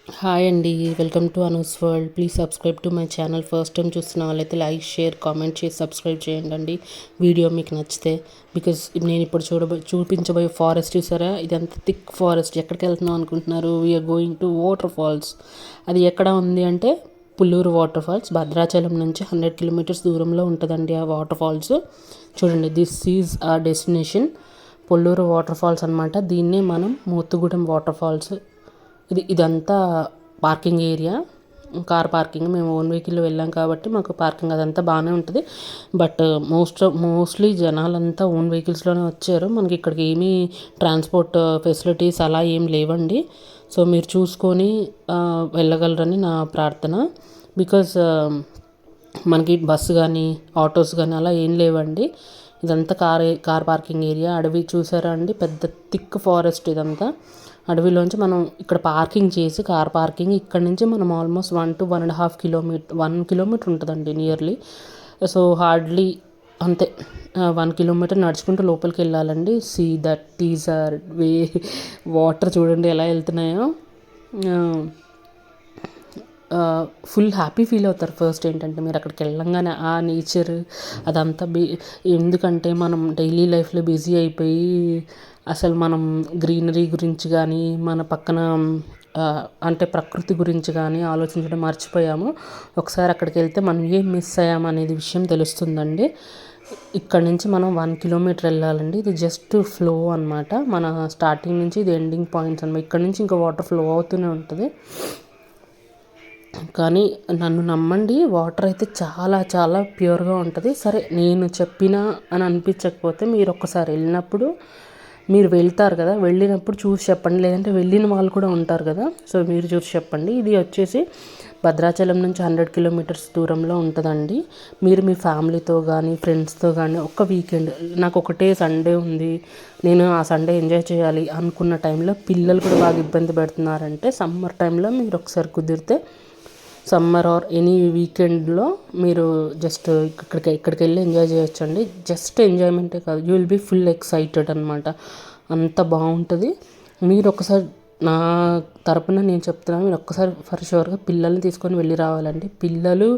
Hi అండి, welcome to Anu's world. Please subscribe to my channel. First time చూస్తున్న వాళ్ళైతే like, share, comment చేసి subscribe చేయండి వీడియో మీకు నచ్చితే. బికాస్ నేను ఇప్పుడు చూపించబోయే ఫారెస్ట్ చూసారా, ఇదంతా థిక్ ఫారెస్ట్. ఎక్కడికి వెళ్తున్నాం అనుకుంటున్నారు? We are going to water falls. అది ఎక్కడ ఉంది అంటే పుల్లూరు వాటర్ ఫాల్స్. భద్రాచలం నుంచి 100 కిలోమీటర్స్ దూరంలో ఉంటుందండి ఆ వాటర్ ఫాల్స్. చూడండి, దిస్ ఈజ్ ఆ డెస్టినేషన్. పుల్లూరు వాటర్ ఫాల్స్ అనమాట. దీన్నే మనం మోతుగూడెం వాటర్ ఫాల్స్. ఇదంతా పార్కింగ్ ఏరియా, కార్ పార్కింగ్. మేము ఓన్ వెహికల్లో వెళ్ళాం కాబట్టి మాకు పార్కింగ్ అదంతా బాగానే ఉంటుంది. బట్ మోస్ట్లీ జనాలంతా ఓన్ వెహికల్స్లోనే వచ్చారు. మనకి ఇక్కడికి ఏమీ ట్రాన్స్పోర్ట్ ఫెసిలిటీస్ అలా ఏం లేవండి. సో మీరు చూసుకొని వెళ్ళగలరని నా ప్రార్థన. బికాజ్ మనకి బస్సు కానీ ఆటోస్ కానీ అలా ఏం లేవండి. ఇదంతా కార్ పార్కింగ్ ఏరియా. అడవి చూసారా అండి, పెద్ద థిక్ ఫారెస్ట్ ఇదంతా. అడవిలోంచి మనం ఇక్కడ పార్కింగ్ చేసి, కార్ పార్కింగ్ ఇక్కడ నుంచి మనం ఆల్మోస్ట్ 1 to 1.5 కిలోమీటర్ 1 కిలోమీటర్ ఉంటుందండి నియర్లీ. సో హార్డ్లీ అంతే 1 కిలోమీటర్ నడుచుకుంటూ లోపలికి వెళ్ళాలండి. See that is our way. Water చూడండి ఎలా వెళ్తున్నాయో. ఫుల్ హ్యాపీ ఫీల్ అవుతారు. ఫస్ట్ ఏంటంటే మీరు అక్కడికి వెళ్ళంగానే ఆ నేచర్ అదంతా ఎందుకంటే మనం డైలీ లైఫ్లో బిజీ అయిపోయి అసలు మనం గ్రీనరీ గురించి కానీ మన పక్కన అంటే ప్రకృతి గురించి కానీ ఆలోచించడం మర్చిపోయాము. ఒకసారి అక్కడికి వెళ్తే మనం ఏం మిస్ అయ్యాము అనేది విషయం తెలుస్తుందండి. ఇక్కడ నుంచి మనం 1 కిలోమీటర్ వెళ్ళాలండి. ఇది జస్ట్ ఫ్లో అనమాట. మన స్టార్టింగ్ నుంచి ఇది ఎండింగ్ పాయింట్స్ అనమాట. ఇక్కడ నుంచి ఇంకా వాటర్ ఫ్లో అవుతూనే ఉంటుంది. కానీ నన్ను నమ్మండి, వాటర్ అయితే చాలా చాలా ప్యూర్గా ఉంటుంది. సరే, నేను చెప్పినా అని అనిపించకపోతే మీరు ఒక్కసారి వెళ్ళినప్పుడు మీరు వెళ్తారు కదా, వెళ్ళినప్పుడు చూసి చెప్పండి. లేదంటే వెళ్ళిన వాళ్ళు కూడా ఉంటారు కదా, సో మీరు చూసి చెప్పండి. ఇది వచ్చేసి భద్రాచలం నుంచి 100 కిలోమీటర్స్ దూరంలో ఉంటుందండి. మీరు మీ ఫ్యామిలీతో కానీ ఫ్రెండ్స్తో కానీ ఒక వీకెండ్, నాకు ఒకటే సండే ఉంది, నేను ఆ సండే ఎంజాయ్ చేయాలి అనుకున్న టైంలో, పిల్లలు కూడా బాగా ఇబ్బంది పెడుతున్నారంటే సమ్మర్ టైంలో మీరు ఒకసారి కుదిరితే సమ్మర్ ఆర్ ఎనీ వీకెండ్లో మీరు జస్ట్ ఇక్కడికి వెళ్ళి ఎంజాయ్ చేయొచ్చండి. జస్ట్ ఎంజాయ్మెంటే కాదు, you will be full excited అనమాట. అంత బాగుంటుంది. మీరు ఒకసారి నా తరపున నేను చెప్తున్నాను, మీరు ఒక్కసారి ఫర్ షూర్గా పిల్లల్ని తీసుకొని వెళ్ళి రావాలండి. పిల్లలు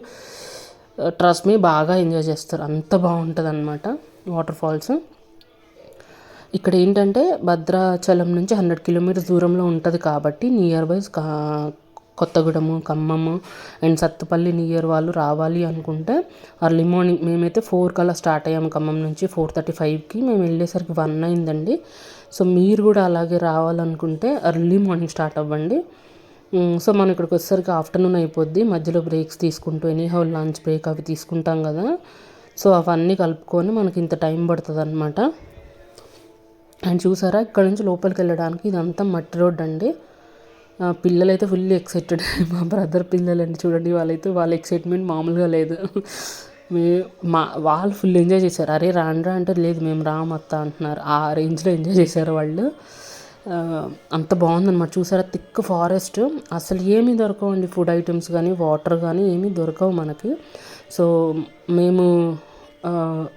ట్రస్ట్ మీ బాగా ఎంజాయ్ చేస్తారు. అంత బాగుంటుంది అనమాట వాటర్ ఫాల్స్. ఇక్కడ ఏంటంటే భద్రాచలం నుంచి 100 కిలోమీటర్స్ దూరంలో ఉంటుంది కాబట్టి near by Kothagudem, Khammam and Sathupalli near వాళ్ళు రావాలి అనుకుంటే అర్లీ మార్నింగ్, మేమైతే 4 కల్లా స్టార్ట్ అయ్యాము ఖమ్మం నుంచి. 4:35కి మేము వెళ్ళేసరికి 1 అయిందండి. సో మీరు కూడా అలాగే రావాలనుకుంటే ఎర్లీ మార్నింగ్ స్టార్ట్ అవ్వండి. సో మనం ఇక్కడికి వచ్చేసరికి ఆఫ్టర్నూన్ అయిపోద్ది. మధ్యలో బ్రేక్స్ తీసుకుంటూ ఎనీహౌ లంచ్ బ్రేక్ అవి తీసుకుంటాం కదా, సో అవన్నీ కలుపుకొని మనకి ఇంత టైం పడుతుంది అనమాట. అండ్ చూసారా, ఇక్కడ నుంచి లోపలికి వెళ్ళడానికి ఇదంతా మట్టి రోడ్ అండి. పిల్లలైతే ఫుల్ ఎక్సైటెడ్. మా బ్రదర్ పిల్లలండి, చూడండి వాళ్ళ ఎక్సైట్మెంట్ మామూలుగా లేదు. వాళ్ళు ఫుల్ ఎంజాయ్ చేశారు. అరే రాండ్రా అంటే లేదు మేము రామత్తా అంటున్నారు. ఆ రేంజ్లో ఎంజాయ్ చేశారు వాళ్ళు. అంత బాగుందన్నమాట. చూసారా, థిక్ ఫారెస్ట్. అసలు ఏమీ దొరకవండి, ఫుడ్ ఐటమ్స్ కానీ వాటర్ కానీ ఏమీ దొరకవు మనకి. సో మేము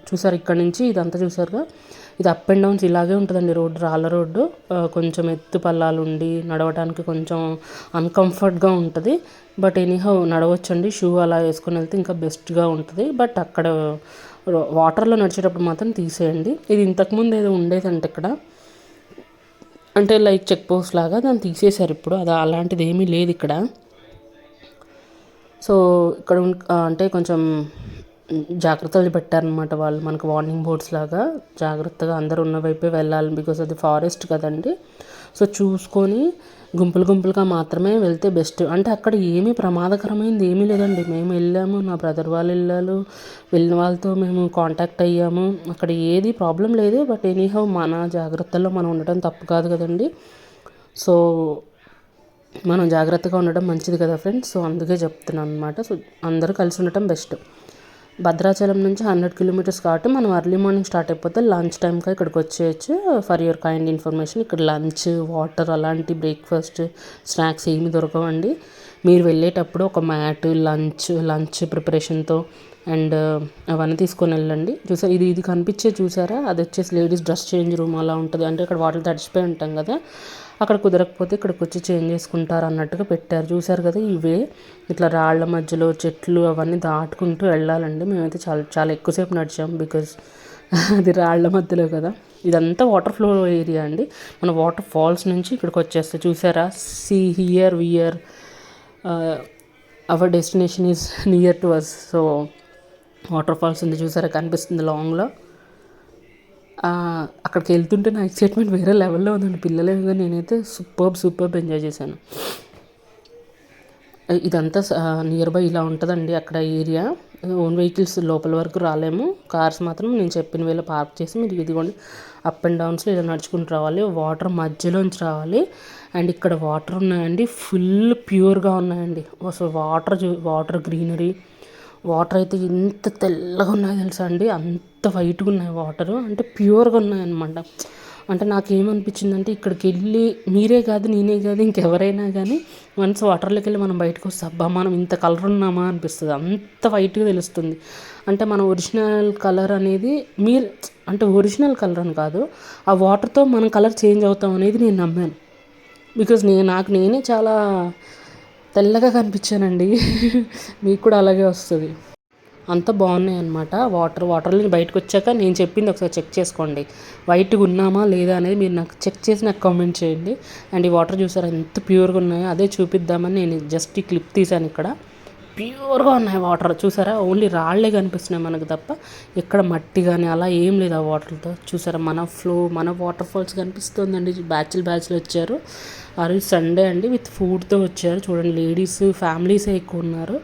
చూసారు ఇక్కడ నుంచి ఇదంతా చూసారుగా, ఇది అప్ అండ్ డౌన్స్ ఇలాగే ఉంటుందండి. రోడ్డు రాళ్ళ రోడ్డు, కొంచెం ఎత్తు పల్లాలు ఉండి నడవడానికి కొంచెం అన్కంఫర్ట్గా ఉంటుంది. But anyhow నడవచ్చండి. షూ అలా వేసుకొని వెళ్తే ఇంకా బెస్ట్గా ఉంటుంది. బట్ అక్కడ వాటర్లో నడిచేటప్పుడు మాత్రం తీసేయండి. ఇది ఇంతకుముందు ఏదో ఉండేదంటే ఇక్కడ, అంటే లైక్ చెక్ పోస్ట్ లాగా, దాన్ని తీసేశారు ఇప్పుడు. అది అలాంటిది ఏమీ లేదు ఇక్కడ. సో ఇక్కడ అంటే కొంచెం జాగ్రత్తలు పెట్టారనమాట వాళ్ళు, మనకు వార్నింగ్ బోర్డ్స్ లాగా. జాగ్రత్తగా అందరూ ఉన్న వైపే వెళ్ళాలి, బికాస్ అది ఫారెస్ట్ కదండి. సో చూసుకొని గుంపులుగా మాత్రమే వెళ్తే బెస్ట్. అంటే అక్కడ ఏమీ ప్రమాదకరమైనది ఏమీ లేదండి. మేము వెళ్ళాము, నా బ్రదర్ వాళ్ళు వెళ్ళిన వాళ్ళతో మేము కాంటాక్ట్ అయ్యాము. అక్కడ ఏది ప్రాబ్లం లేదు. బట్ ఎనీహౌ మన జాగ్రత్తల్లో మనం ఉండటం తప్పు కాదు కదండి. సో మనం జాగ్రత్తగా ఉండడం మంచిది కదా ఫ్రెండ్స్. సో అందుకే చెప్తున్నాను అనమాట. సో అందరూ కలిసి ఉండటం బెస్ట్. భద్రాచలం నుంచి 100 కిలోమీటర్స్ కాబట్టి మనం ఎర్లీ మార్నింగ్ స్టార్ట్ అయిపోతే లంచ్ టైంకి ఇక్కడికి వచ్చేయచ్చు. ఫర్ యువర్ కైండ్ ఇన్ఫర్మేషన్, ఇక్కడ లంచ్, వాటర్, అలాంటి బ్రేక్ఫాస్ట్, స్నాక్స్ ఏమి దొరకవండి. మీరు వెళ్ళేటప్పుడు ఒక మ్యాట్, లంచ్ ప్రిపరేషన్తో అండ్ అవన్నీ తీసుకొని వెళ్ళండి. చూసారా, ఇది కనిపించే చూసారా, అది వచ్చేసి లేడీస్ డ్రెస్ చేంజ్ రూమ్ అలా ఉంటుంది. అంటే ఇక్కడ వాటర్ తడిచిపోయి ఉంటాం కదా, అక్కడ కుదరకపోతే ఇక్కడికి వచ్చి చేంజ్ చేసుకుంటారు అన్నట్టుగా పెట్టారు. చూసారు కదా, ఇవే ఇట్లా రాళ్ల మధ్యలో చెట్లు అవన్నీ దాటుకుంటూ వెళ్ళాలండి. మేమైతే చాలా చాలా ఎక్కువసేపు నడిచాం, బికాజ్ అది రాళ్ల మధ్యలో కదా. ఇదంతా వాటర్ ఫ్లో ఏరియా అండి. మన వాటర్ ఫాల్స్ నుంచి ఇక్కడికి వచ్చేస్తే చూసారా, see here where our destination is near to us. So water falls ఉంది చూసారా, కనిపిస్తుంది లాంగ్లో. అక్కడికి వెళ్తుంటే నా ఎక్సైట్మెంట్ వేరే లెవెల్లో ఉందండి. పిల్లలే కదా, నేనైతే సూపర్బ్ ఎంజాయ్ చేశాను. ఇదంతా నియర్ బై ఇలా ఉంటుందండి అక్కడ ఏరియా. ఓన్ వెహికల్స్ లోపల వరకు రాలేము, కార్స్ మాత్రం నేను చెప్పిన వేళ పార్క్ చేసి మీరు ఇదిగోండి అప్ అండ్ డౌన్స్లో ఇలా నడుచుకుంటూ రావాలి. వాటర్ మధ్యలోంచి రావాలి. అండ్ ఇక్కడ వాటర్ ఉన్నాయండి, ఫుల్ ప్యూర్గా ఉన్నాయండి. అసలు వాటర్ గ్రీనరీ, వాటర్ అయితే ఎంత తెల్లగా ఉన్నాయో తెలుసా అండి, అంత వైట్గా ఉన్నాయి వాటర్, అంటే ప్యూర్గా ఉన్నాయన్నమాట. అంటే నాకేమనిపించిందంటే ఇక్కడికి వెళ్ళి మీరే కాదు నేనే కాదు ఇంకెవరైనా కానీ వన్స్ వాటర్లోకి వెళ్ళి మనం బయటకు వస్తే అబ్బా మనం ఇంత కలర్ ఉన్నామా అనిపిస్తుంది, అంత వైట్గా తెలుస్తుంది. అంటే మన ఒరిజినల్ కలర్ అనేది అంటే ఒరిజినల్ కలర్ అని కాదు, ఆ వాటర్తో మనం కలర్ చేంజ్ అవుతాం అనేది నేను నమ్మాను. బికాజ్ నేనే చాలా తెల్లగా కనిపించానండి. మీకు కూడా అలాగే వస్తుంది. అంత బాగున్నాయి అన్నమాట. వాటర్లో బయటకు వచ్చాక నేను చెప్పింది ఒకసారి చెక్ చేసుకోండి, వైట్గా ఉన్నామా లేదా అనేది మీరు నాకు చెక్ చేసి నాకు కామెంట్ చేయండి. అండ్ ఈ వాటర్ చూసారా ఎంత ప్యూర్గా ఉన్నాయో, అదే చూపిద్దామని నేను జస్ట్ ఈ క్లిప్ తీసాను. ఇక్కడ ప్యూర్గా ఉన్నాయి వాటర్ చూసారా, ఓన్లీ రాళ్లే కనిపిస్తున్నాయి మనకు తప్ప ఎక్కడ మట్టి కానీ అలా ఏం లేదు ఆ వాటర్తో. చూసారా మన వాటర్ ఫాల్స్ కనిపిస్తుందండి. బ్యాచ్లు వచ్చారు. ఆ రోజు సండే అండి, విత్ ఫుడ్తో వచ్చారు. చూడండి, లేడీస్ ఫ్యామిలీసే ఎక్కువ ఉన్నారు.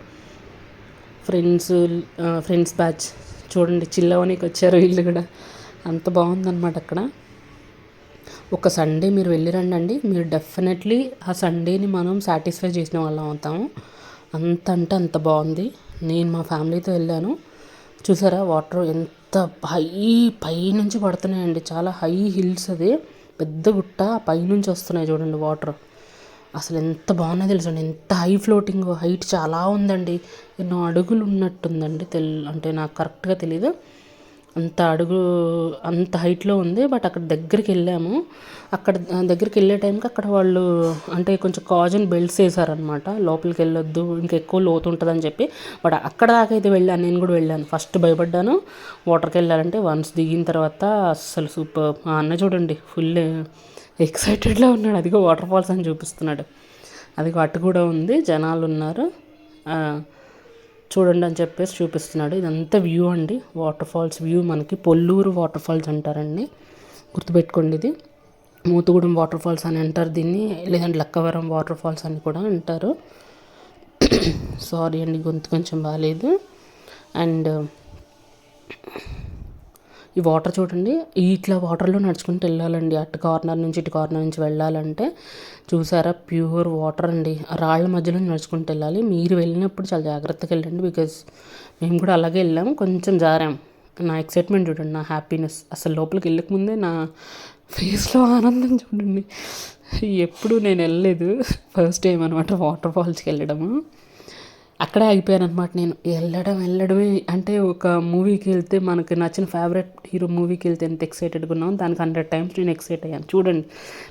ఫ్రెండ్స్ బ్యాచ్ చూడండి, చిల్లవనికి వచ్చారు వీళ్ళు కూడా. అంత బాగుందన్నమాట అక్కడ. ఒక సండే మీరు వెళ్ళిరండి అండి, మీరు డెఫినెట్లీ ఆ సండేని మనం సాటిస్ఫై చేసిన వాళ్ళం అవుతాము. అంటే అంత బాగుంది. నేను మా ఫ్యామిలీతో వెళ్ళాను. చూసారా వాటర్ ఎంత పై నుంచి పడుతున్నాయండి, చాలా హై హిల్స్, అది పెద్ద గుట్ట, పైనుంచి వస్తున్నాయి చూడండి వాటర్. అసలు ఎంత బాగున్నాయో తెలుసండి, ఎంత హై ఫ్లోటింగ్, హైట్ చాలా ఉందండి. ఎన్నో అడుగులు ఉన్నట్టుందండి, అంటే నాకు కరెక్ట్గా తెలీదు. అంత హైట్లో ఉంది. బట్ అక్కడ దగ్గరికి వెళ్ళాము. దగ్గరికి వెళ్ళే టైంకి అక్కడ వాళ్ళు అంటే కొంచెం కాజన్ బెల్ట్స్ వేసారనమాట, లోపలికి వెళ్ళొద్దు ఇంకా ఎక్కువ లోతు ఉంటుందని చెప్పి. బట్ అక్కడ దాకా అయితే వెళ్ళాను, నేను కూడా వెళ్ళాను. ఫస్ట్ భయపడ్డాను వాటర్కి వెళ్ళాలంటే, వన్స్ దిగిన తర్వాత అస్సలు సూపర్. ఆ అన్న చూడండి ఫుల్ ఎక్సైటెడ్లో ఉన్నాడు, అదిగో వాటర్ ఫాల్స్ అని చూపిస్తున్నాడు. అదిగో అటు కూడా ఉంది, జనాలు ఉన్నారు, చూడండి అని చెప్పేసి చూపిస్తున్నాడు. ఇదంతా వ్యూ అండి, వాటర్ ఫాల్స్ వ్యూ. మనకి పొల్లూరు వాటర్ ఫాల్స్ అంటారండి, గుర్తుపెట్టుకోండి. ఇది మూతుగూడెం వాటర్ ఫాల్స్ అని అంటారు దీన్ని, లేదంటే లక్కవరం వాటర్ ఫాల్స్ అని కూడా అంటారు. సారీ అండి, గొంతు కొంచెం బాగాలేదు. అండ్ ఈ వాటర్ చూడండి, ఇట్లా వాటర్లో నడుచుకుంటూ వెళ్ళాలండి. అటు కార్నర్ నుంచి ఇటు కార్నర్ నుంచి వెళ్ళాలంటే చూసారా, ప్యూర్ వాటర్ అండి. ఆ రాళ్ళ మధ్యలో నడుచుకుంటూ వెళ్ళాలి. మీరు వెళ్ళినప్పుడు చాలా జాగ్రత్తగా వెళ్ళండి, బికాజ్ మేము కూడా అలాగే వెళ్ళాము, కొంచెం జారాం. నా ఎక్సైట్మెంట్ చూడండి, నా హ్యాపీనెస్, అసలు లోపలికి వెళ్ళకముందే నా ఫేస్లో ఆనందం చూడండి. ఎప్పుడు నేను వెళ్ళలేదు, ఫస్ట్ టైం అనమాట వాటర్ ఫాల్స్కి వెళ్ళడము. అక్కడే ఆగిపోయాను అనమాట నేను. వెళ్ళడమే అంటే ఒక మూవీకి వెళ్తే మనకు నచ్చిన ఫేవరెట్ హీరో మూవీకి వెళ్తే ఎంత ఎక్సైటెడ్గా ఉన్నామో దానికి 100 times నేను ఎక్సైట్ అయ్యాను. చూడండి,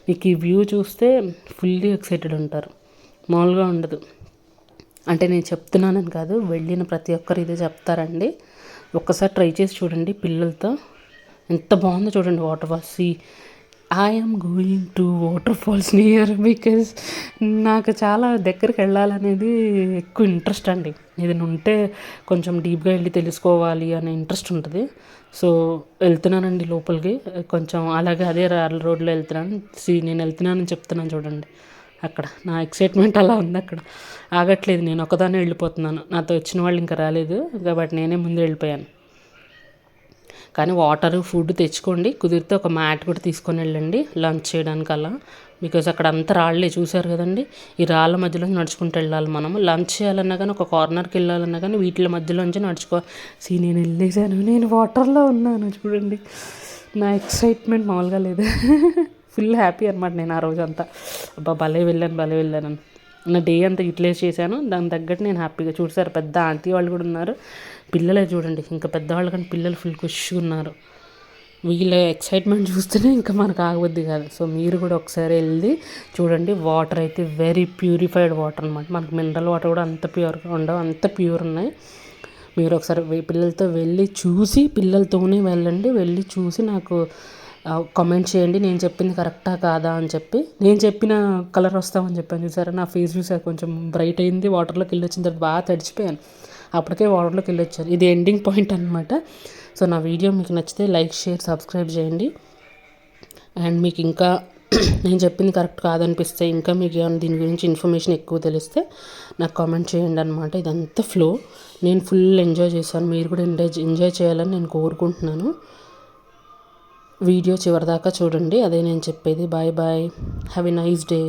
మీకు ఈ వ్యూ చూస్తే ఫుల్లీ ఎక్సైటెడ్ ఉంటారు, మామూలుగా ఉండదు. అంటే నేను చెప్తున్నానని కాదు, వెళ్ళిన ప్రతి ఒక్కరు ఇదే చెప్తారండి. ఒక్కసారి ట్రై చేసి చూడండి పిల్లలతో, ఎంత బాగుందో చూడండి water falls. I'm going to water falls near, because నాకు చాలా దగ్గరికి వెళ్ళాలనేది ఎక్కువ ఇంట్రెస్ట్ అండి. ఏదైనా ఉంటే కొంచెం డీప్గా వెళ్ళి తెలుసుకోవాలి అనే ఇంట్రెస్ట్ ఉంటుంది. సో వెళ్తున్నానండి లోపలికి, కొంచెం అలాగే అదే రోడ్లో వెళ్తున్నాను. నేను వెళ్తున్నానని చెప్తున్నాను చూడండి, అక్కడ నా ఎక్సైట్మెంట్ అలా ఉంది. అక్కడ ఆగట్లేదు, నేను ఒకదాన్నే వెళ్ళిపోతున్నాను, నాతో వచ్చిన వాళ్ళు ఇంకా రాలేదు కాబట్టి నేనే ముందు వెళ్ళిపోయాను. కానీ వాటర్ ఫుడ్ తెచ్చుకోండి, కుదిరితే ఒక మ్యాట్ కూడా తీసుకొని వెళ్ళండి లంచ్ చేయడానికి అలా, బికాజ్ అక్కడ అంతా రాళ్ళే చూసారు కదండి. ఈ రాళ్ళ మధ్యలో నడుచుకుంటూ వెళ్ళాలి మనము. లంచ్ చేయాలన్నా కానీ ఒక కార్నర్కి వెళ్ళాలన్నా కానీ వీటి మధ్యలోంచి నడుచుకోవాలి. నేను వెళ్ళేసాను, నేను వాటర్లో ఉన్నాను చూడండి, నా ఎక్సైట్మెంట్ మామూలుగా లేదు. ఫుల్ హ్యాపీ అనమాట నేను ఆ రోజు అంతా. అబ్బా భలే వెళ్ళాను నా డే అంతా యూటిలైజ్ చేశాను, దానికి తగ్గట్టు నేను హ్యాపీగా. చూసారు పెద్ద ఆంటీ వాళ్ళు కూడా ఉన్నారు, పిల్లలే చూడండి ఇంకా పెద్దవాళ్ళు కానీ పిల్లలు ఫుల్ ఖుషిగా ఉన్నారు. వీళ్ళ ఎక్సైట్మెంట్ చూస్తేనే ఇంకా మనకు ఆగబుద్ది కాదు. సో మీరు కూడా ఒకసారి వెళ్ళి చూడండి. వాటర్ అయితే వెరీ ప్యూరిఫైడ్ వాటర్ అనమాట. మనకు మినరల్ వాటర్ కూడా అంత ప్యూర్గా ఉండవు, అంత ప్యూర్ ఉన్నాయి. మీరు ఒకసారి పిల్లలతో వెళ్ళి చూసి, పిల్లలతోనే వెళ్ళండి, వెళ్ళి చూసి నాకు కామెంట్ చేయండి నేను చెప్పింది కరెక్టా కాదా అని చెప్పి. నేను చెప్పిన కలర్ వస్తామని చెప్పాను చూసారా, నా ఫేస్ చూసారు కొంచెం బ్రైట్ అయింది. వాటర్లోకి వెళ్ళి వచ్చిన తర్వాత బాగా తడిచిపోయాను, అప్పటికే వాటర్లోకి వెళ్ళి వచ్చాను. ఇది ఎండింగ్ పాయింట్ అనమాట. సో నా వీడియో మీకు నచ్చితే లైక్, షేర్, సబ్స్క్రైబ్ చేయండి. అండ్ మీకు ఇంకా నేను చెప్పింది కరెక్ట్ కాదనిపిస్తే, ఇంకా మీకు ఏమైనా దీని గురించి ఇన్ఫర్మేషన్ ఎక్కువ తెలిస్తే నాకు కామెంట్ చేయండి అనమాట. ఇదంతా ఫ్లో నేను ఫుల్ ఎంజాయ్ చేశాను. మీరు కూడా ఎంజాయ్ చేయాలని నేను కోరుకుంటున్నాను. వీడియో చివరిదాకా చూడండి, అదే నేను చెప్పేది. Bye bye, have a nice day.